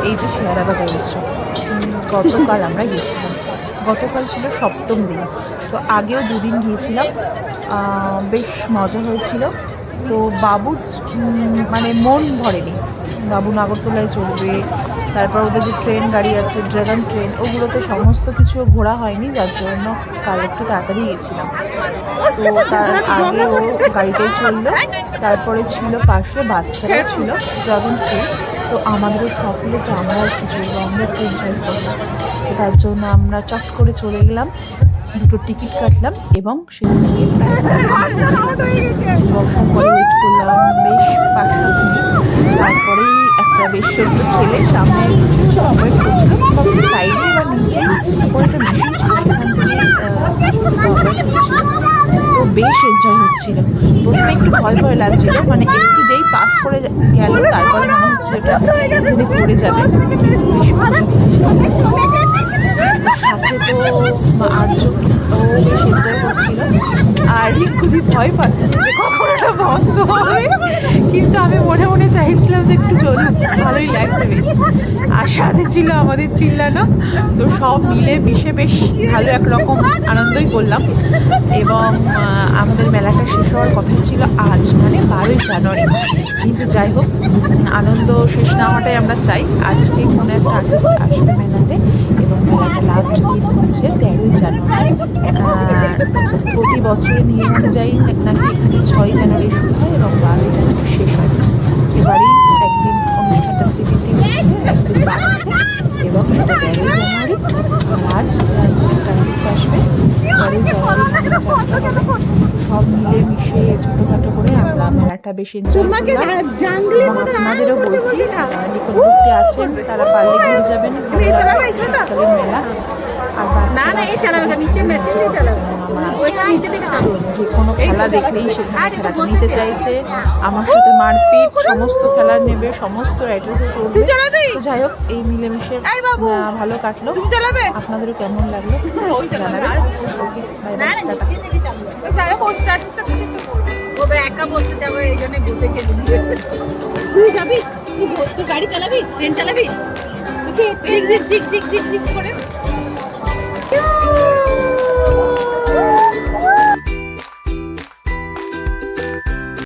এই যে শেয়ারা বাজার উৎসব গতকাল আমরা গিয়েছিলাম। গতকাল ছিল সপ্তম দিন, তো আগেও দুদিন গিয়েছিলাম, বেশ মজা হয়েছিল। তো বাবু মানে মন ভরেনি, বাবু নাগরতলায় চলবে, তারপর ওদের যে ট্রেন গাড়ি আছে ড্রাগন ট্রেন, ওগুলোতে সমস্ত কিছু ঘোরা হয়নি, যার জন্য কাল একটু তাড়াতাড়ি গিয়েছিলাম। তো তার আগে ও গাড়িটাই চললো, তারপরে ছিল পাশে বাচ্চারা ছিল ড্রাগন ট্রেন। তো আমাদেরও শখ হলো যে আমরাও কিছু আমরা একটু এনজয় করলাম, তো তার জন্য আমরা চট করে চলে গেলাম, দুটো টিকিট কাটলাম এবং সেখানে গিয়ে প্রায় বসার পরে ওয়েট করলাম বেশ 5-7 মিনিট। তারপরেই একটা বেশ ছোট্ট ছেলে সামনে অপারেট করছিল, সাইডে বা নিচে ওর একটা মেশিন ছিল, সেখান থেকে অপারেট করছিল। তো বেশ এনজয় হচ্ছিল। প্রথমে একটু ভয় ভয় লাগছিল, মানে একটু যেই পাস করে গেল তারপরে মনে হচ্ছে ওটা যদি পড়ে যাবে। বেশ মজা হচ্ছিল। সাথে তো আর্যও বেশ এনজয় করছিল, আর খুবই ভয় পাচ্ছিল যে কখন ওটা বন্ধ হবে, কিন্তু আমি মনে মনে চাইছিলাম যে একটু চলুন, ভালোই লাগছে বেশ। আর সাথে ছিল আমাদের চিল্লানো। তো সব মিলে মিশে বেশ ভালো একরকম আনন্দই করলাম। এবং আমাদের মেলাটা শেষ হওয়ার কথা ছিল আজ, মানে 12ই জানুয়ারি, কিন্তু যাই হোক আনন্দ শেষ না হওয়াটাই আমরা চাই। আজকে কোনো একটা আর্টিস্ট আসবে মেলাতে, এবং মেলাটা লাস্ট দিন হচ্ছে 13ই জানুয়ারি। প্রতি বছরের নিয়ম অনুযায়ী নাকি এখানে 6ই জানুয়ারি শুরু হয় এবং 12ই জানুয়ারি শেষ হয়। এবারেই একদিন অনুষ্ঠানটা স্মৃতিতে হচ্ছে, একদিন বাড়ছে, এবং সেটা 13ই জানুয়ারি। আজ একটা আর্টিস্ট আসবে, 13ই জানুয়ারি যাত্রা হবে। সব মিলে মিশে ছোটোখাটো করে আমরা মেলাটা বেশি এনজয় করলাম। এবং আপনাদেরও বলছি যারা নিকটবর্তী আছেন তারা পারলে ঘুরে যাবেন, শীতকালীন মেলা। আর যে কোনো খেলা দেখলেই সেখানে খেলাটা নিতে চাইছে, আমার সাথে মারপিট, সমস্ত খেলা নেবে, সমস্ত রাইডার্সে চলবে। তো যাই হোক এই মিলেমিশে ভালো কাটলো। আপনাদেরও কেমন লাগলো জানাবেন। ওকে, বাই বাই, টাটা। একা বসতে যাবো, এই জন্য বসে তুই যাবি, তুই গাড়ি চালাবি, ট্রেন চালাবি, জিগ জিগ জিগ জিগ জিগ জিগ করে